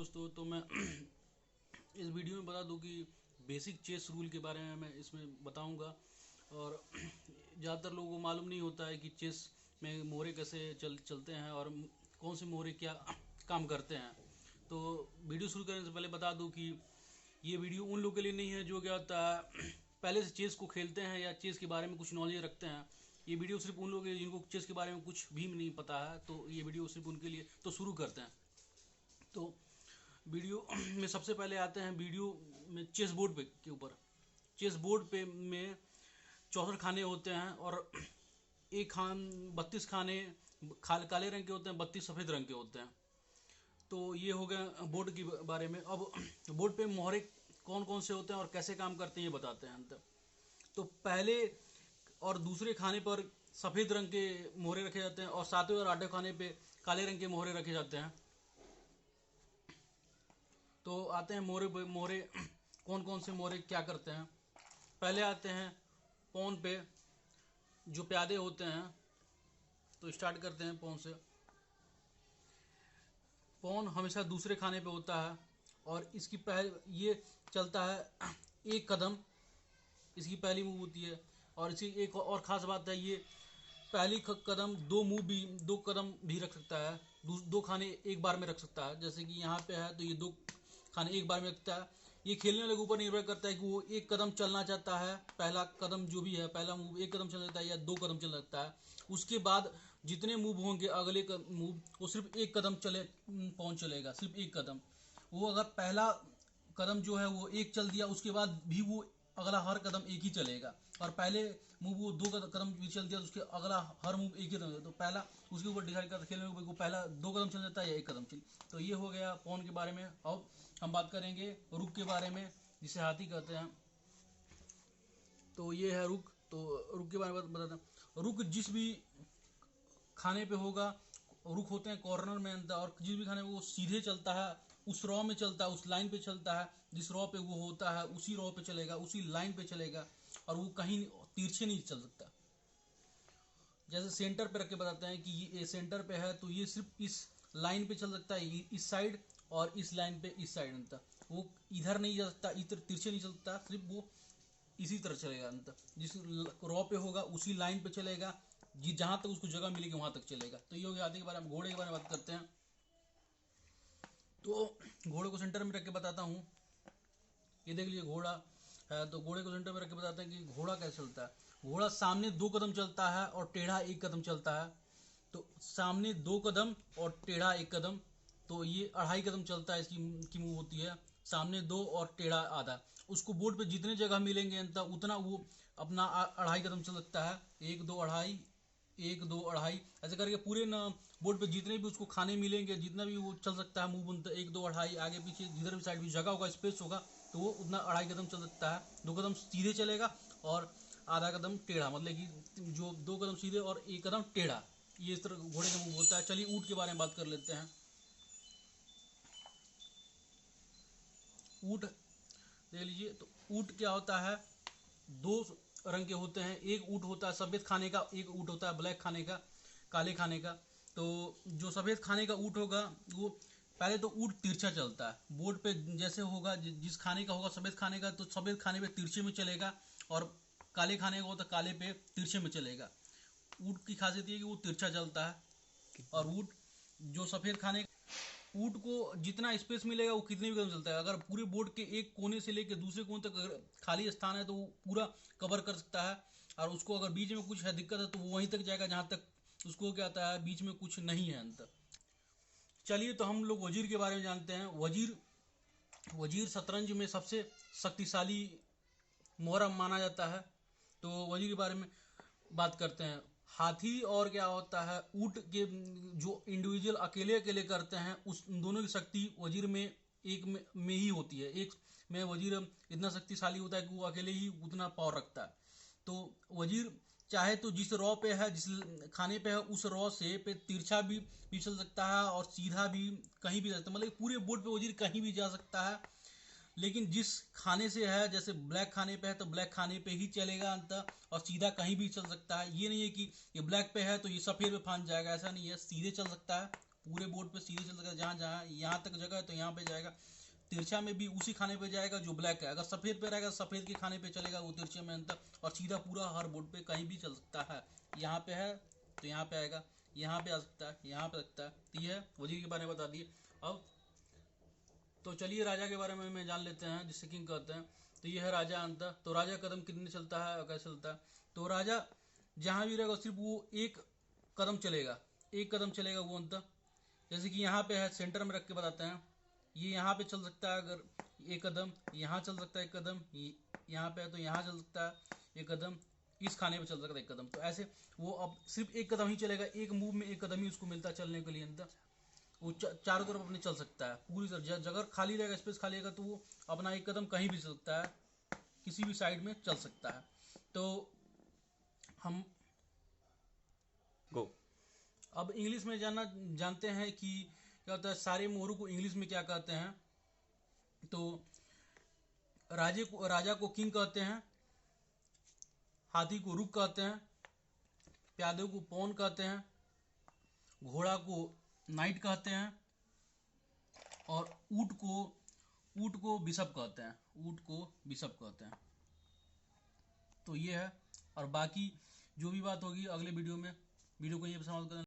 दोस्तों, तो मैं इस वीडियो में बता दूं कि बेसिक चेस रूल के बारे में मैं इसमें बताऊंगा। और ज़्यादातर लोगों को मालूम नहीं होता है कि चेस में मोहरे कैसे चलते हैं और कौन से मोहरे क्या काम करते हैं। तो वीडियो शुरू करने से पहले बता दूं कि ये वीडियो उन लोगों के लिए नहीं है जो क्या होता है पहले से चेस को खेलते हैं या चेस के बारे में कुछ नॉलेज रखते हैं। ये वीडियो सिर्फ उन लोगों के लिए जिनको चेस के बारे में कुछ भी नहीं पता है, तो ये वीडियो सिर्फ उनके लिए। तो शुरू करते हैं। तो वीडियो में सबसे पहले आते हैं वीडियो में चेस बोर्ड पे के ऊपर। चेस बोर्ड पे में 64 खाने होते हैं और एक 32 खाने काले रंग के होते हैं, 32 सफ़ेद रंग के होते हैं। तो ये हो गया बोर्ड के बारे में। अब बोर्ड पे मोहरे कौन कौन से होते हैं और कैसे काम करते हैं ये बताते हैं। तो पहले और दूसरे खाने पर सफ़ेद रंग के मोहरे रखे जाते हैं और सातवें और आठवें खाने पे काले रंग के मोहरे रखे जाते हैं। तो आते हैं मोहरे कौन कौन से मोहरे क्या करते हैं। पहले आते हैं पॉन पे, जो प्यादे होते हैं। तो स्टार्ट करते हैं पॉन से। पॉन हमेशा दूसरे खाने पे होता है और इसकी ये चलता है एक कदम, इसकी पहली मूव होती है। और इसकी एक और ख़ास बात है, ये पहली कदम दो कदम भी रख सकता है, दो खाने एक बार में रख सकता है। जैसे कि यहाँ पे है तो ये दो खाने एक बार में रखता है। ये खेलने वाले के ऊपर निर्भर करता है कि वो एक कदम चलना चाहता है, पहला कदम जो भी है, पहला मूव एक कदम चल जाता है या दो कदम चल जाता है। उसके बाद जितने मूव होंगे अगले मूव वो सिर्फ एक कदम पहुँच चलेगा, सिर्फ एक कदम। वो अगर पहला कदम जो है वो एक चल दिया, उसके बाद भी वो अगला हर कदम एक ही चलेगा। और पहले मूव वो दो कदम भी चल दिया तो उसके अगला हर मूव एक ही कदम। तो पहला उसके ऊपर डिसाइड करता है खेलने को, पहला दो कदम चल जाता है या एक कदम चल। तो ये हो गया पॉन के बारे में। अब हम बात करेंगे रुक के बारे में, जिसे हाथी कहते हैं। तो ये है रुक। तो रुक के बारे में बताते हैं। रुक जिस भी खाने पे होगा, रुक होते हैं कॉर्नर में अंदर, और जिस भी खाने पे वो सीधे चलता है, उस रॉ में चलता है, उस लाइन पे चलता है। जिस रॉ पे वो होता है उसी रॉ पे चलेगा, उसी लाइन पे चलेगा और वो कहीं तिरछे नहीं चल सकता। जैसे सेंटर पे रख के बताते हैं कि ये सेंटर पे है तो ये सिर्फ इस लाइन पे चल सकता है, इस साइड, और इस लाइन पे इस साइड अंतर। वो इधर नहीं जा सकता, इधर तिरछे नहीं चल सकता, सिर्फ वो इसी तरह चलेगा अंतर। जिस रॉ पे होगा उसी लाइन पे चलेगा, जहां तक उसको जगह मिलेगी वहां तक चलेगा। तो ये हो गया हाथी के बारे में। घोड़े के बारे में बात करते हैं। तो घोड़े को सेंटर में रख के बताता हूँ। ये देख लीजिए घोड़ा है, तो घोड़े को सेंटर में रख के बताते हैं कि घोड़ा कैसे चलता है। घोड़ा सामने दो कदम चलता है और टेढ़ा एक कदम चलता है। तो सामने दो कदम और टेढ़ा एक कदम, तो ये 2.5 कदम चलता है। इसकी मूव होती है सामने दो और टेढ़ा आधा। उसको बोर्ड पे जितने जगह मिलेंगे अंतर उतना वो अपना 2.5 कदम चल सकता है। 1 2 2.5, 1 2 2.5, ऐसे करके पूरे ना बोर्ड पे जितने भी उसको खाने मिलेंगे, जितना भी वो चल सकता है मूव, 1 2 2.5, आगे पीछे जिधर भी साइड भी जगह होगा, स्पेस होगा, तो वो उतना 2.5 कदम चल सकता है। 2 कदम सीधे चलेगा और आधा कदम टेढ़ा, मतलब कि जो 2 कदम सीधे और 1 कदम टेढ़ा, ये इस तरह घोड़े का मूव होता है। चलिए ऊँट के बारे में बात कर लेते हैं। ऊँट देख लीजिए। तो ऊँट क्या होता है, दो रंग के होते हैं। एक ऊँट होता है सफ़ेद खाने का, एक ऊँट होता है ब्लैक खाने का, काले खाने का। तो जो सफ़ेद खाने का ऊँट होगा वो पहले तो ऊँट तिरछा चलता है। बोर्ड पे जैसे होगा, जिस खाने का होगा सफ़ेद खाने का, तो सफ़ेद खाने पे तिरछे में चलेगा, और काले खाने का होता है काले पे तिरछे में चलेगा। ऊँट की खासियत ये है कि वो तिरछा चलता है। और ऊँट जो सफ़ेद खाने, ऊँट को जितना स्पेस मिलेगा वो कितने भी कदम चलता है। अगर पूरे बोर्ड के एक कोने से लेकर दूसरे कोने तक अगर खाली स्थान है तो वो पूरा कवर कर सकता है। और उसको अगर बीच में कुछ है दिक्कत है तो वो वहीं तक जाएगा जहाँ तक उसको क्या आता है बीच में कुछ नहीं है अंतर। चलिए तो हम लोग वजीर के बारे में जानते हैं। वजीर शतरंज में सबसे शक्तिशाली मोहरा माना जाता है। तो वजीर के बारे में बात करते हैं। हाथी और क्या होता है ऊँट के, जो इंडिविजुअल अकेले अकेले करते हैं, उस दोनों की शक्ति वजीर में एक में ही होती है। एक में वजीर इतना शक्तिशाली होता है कि वो अकेले ही उतना पावर रखता है। तो वजीर चाहे तो जिस रॉ पे है, जिस खाने पे है, उस रॉ से पे तिरछा भी चल सकता है और सीधा भी कहीं भी जा सकता है। मतलब पूरे बोर्ड पे वजीर कहीं भी जा सकता है। लेकिन जिस खाने से है, जैसे ब्लैक खाने पे है तो ब्लैक खाने पे ही चलेगा अंतर, और सीधा कहीं भी चल सकता है। ये नहीं है कि ये ब्लैक पे है तो ये सफ़ेद पे फांस जाएगा, ऐसा नहीं है। सीधे चल सकता है, पूरे बोर्ड पे सीधे चल सकता है, जहाँ जहाँ यहाँ तक जगह है तो यहाँ पे जाएगा। तिरछा में भी उसी खाने पे जाएगा जो ब्लैक है, अगर सफ़ेद पे रहेगा सफ़ेद के खाने पे चलेगा वो तिरछे में अंतर, और सीधा पूरा हर बोर्ड पे कहीं भी चल सकता है। यहाँ पे है तो यहाँ पे आएगा, यहाँ पे आ सकता है, यहाँ पे सकता है। तो ये है वजीर के बारे में बता दिए। अब तो चलिए राजा के बारे में जान लेते हैं, जिससे किंग कहते हैं। तो ये है राजा अंतर। तो राजा कदम कितने चलता है और कैसे चलता है? तो राजा जहाँ भी रहेगा सिर्फ वो एक कदम चलेगा, एक कदम चलेगा वो अंतर। जैसे कि यहाँ पे है, सेंटर में रख के बताते हैं। ये यहाँ पे चल सकता है अगर एक कदम, यहाँ चल सकता है एक कदम, यहाँ पे है तो यहाँ चल सकता है एक कदम, इस खाने पे चल सकता है एक कदम। तो ऐसे वो अब सिर्फ एक कदम ही चलेगा, एक मूव में एक कदम ही उसको मिलता है चलने के लिए अंदर। वो चारों तरफ अपने चल सकता है पूरी तरह, जगह खाली रहेगा, स्पेस खाली रहेगा तो वो अपना एक कदम कहीं भी चल सकता है, किसी भी साइड में चल सकता है। तो हम गो अब इंग्लिश में जानते हैं कि क्या होता है, सारे मोहरों को इंग्लिश में क्या कहते हैं। तो राजा को किंग कहते हैं, हाथी को रुक कहते हैं, प्यादे को पॉन कहते हैं, घोड़ा को नाइट कहते हैं, और ऊँट को बिशप कहते हैं, ऊँट को बिशप कहते हैं। तो ये है, और बाकी जो भी बात होगी अगले वीडियो में, वीडियो को ये समाप्त करें।